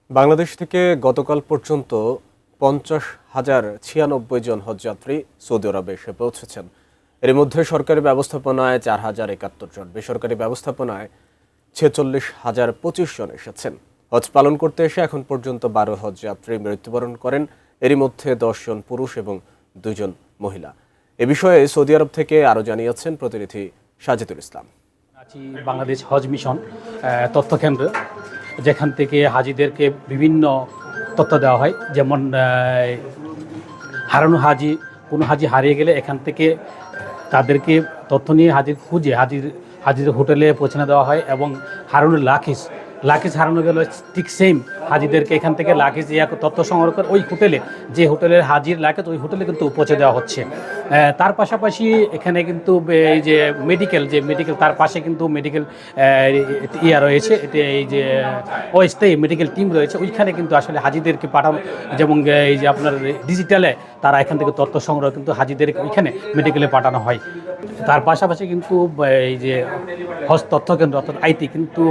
বাংলাদেশ থেকে গতকাল পর্যন্ত 50,096 জন হজযাত্রী সৌদি আরবে এসে পৌঁছেছেন। এর মধ্যে সরকারি ব্যবস্থাপনায় 4,071 জন, বেসরকারি ব্যবস্থাপনায় 46,025 জন এসেছেন। হজ পালন করতে এসে এখন পর্যন্ত 12 হজযাত্রী মৃত্যুবরণ করেন। এরই মধ্যে 10 জন পুরুষ এবং 2 জন মহিলা। এ বিষয়ে সৌদি আরব থেকে আরও জানিয়েছেন প্রতিনিধি সাজিদুল ইসলাম। বাংলাদেশ হজ মিশন তথ্য কেন্দ্র, যেখান থেকে হাজিদেরকে বিভিন্ন তথ্য দেওয়া হয়। যেমন হারানো হাজি, কোনো হাজি হারিয়ে গেলে এখান থেকে তাদেরকে তথ্য নিয়ে খুঁজে হাজির হোটেলে পৌঁছে দেওয়া হয়। এবং হারানোর লাকিজ হারানো গেলে ঠিক সেম হাজিদেরকে এখান থেকে লাকিজ তথ্য সংগ্রহ করে ওই হোটেলে, যে হোটেলের হাজির লাকিজ, ওই হোটেলে কিন্তু পৌঁছে দেওয়া হচ্ছে। তার পাশাপাশি এখানে কিন্তু এই যে মেডিকেল তার পাশে কিন্তু মেডিকেল রয়েছে, এটা এই যে অস্থায়ী মেডিকেল টিম রয়েছে, ওইখানে কিন্তু আসলে হাজিদেরকে পাঠানো, যেমন এই যে আপনার ডিজিটালে তারা এখান থেকে তথ্য সংগ্রহ কিন্তু হাজিদেরকে ওইখানে মেডিকেলে পাঠানো হয়। তার পাশাপাশি কিন্তু এই যে হজ তথ্য কেন্দ্র অর্থাৎ আইটি কিন্তু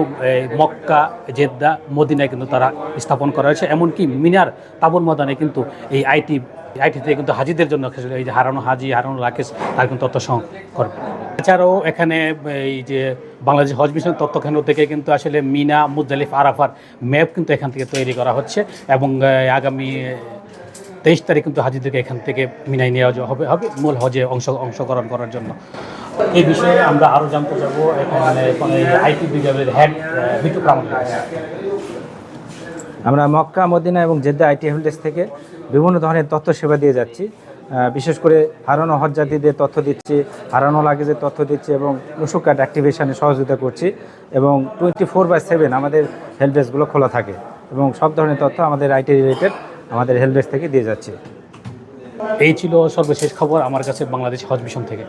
মক্কা, জেদ্দা, মদিনায় কিন্তু তারা স্থাপন করা হয়েছে। এমনকি মিনার তাবুর ময়দানে কিন্তু এই আইটিতে কিন্তু হাজিদের জন্য এই যে হারানো হাজি, হারানো লাকেশ, তার কিন্তু তথ্য সংগ্রহ করবে। এছাড়াও এখানে এই যে বাংলাদেশ হজ মিশন তথ্য কেন্দ্র থেকে কিন্তু আসলে মিনা, মুজদালিফা, আরাফার ম্যাপ কিন্তু এখান থেকে তৈরি করা হচ্ছে। এবং আগামী 23 তারিখ কিন্তু হাজিদেরকে এখান থেকে মিনায় নেওয়া হবে মূল হজে অংশগ্রহণ করার জন্য। এই বিষয়ে আমরা আরও জানতে যাবো এখানে আইটি বিভাগের হেড বিটু প্রামাণিক। আমরা মক্কা, মদিনা এবং জেদ্দা আইটি হেল্পডেস্ক থেকে বিভিন্ন ধরনের তথ্য সেবা দিয়ে যাচ্ছি। বিশেষ করে হারানো হজযাত্রীদের তথ্য দিচ্ছি, হারানো লাগেজের তথ্য দিচ্ছি এবং নুসুক কার্ড অ্যাক্টিভেশনে সহযোগিতা করছি। এবং 24/7 আমাদের হেল্পডেস্কগুলো খোলা থাকে এবং সব ধরনের তথ্য আমাদের আইটি রিলেটেড আমাদের হেল্পডেস্ক থেকে দিয়ে যাচ্ছি। এই ছিল সর্বশেষ খবর আমার কাছে বাংলাদেশ হজ মিশন থেকে।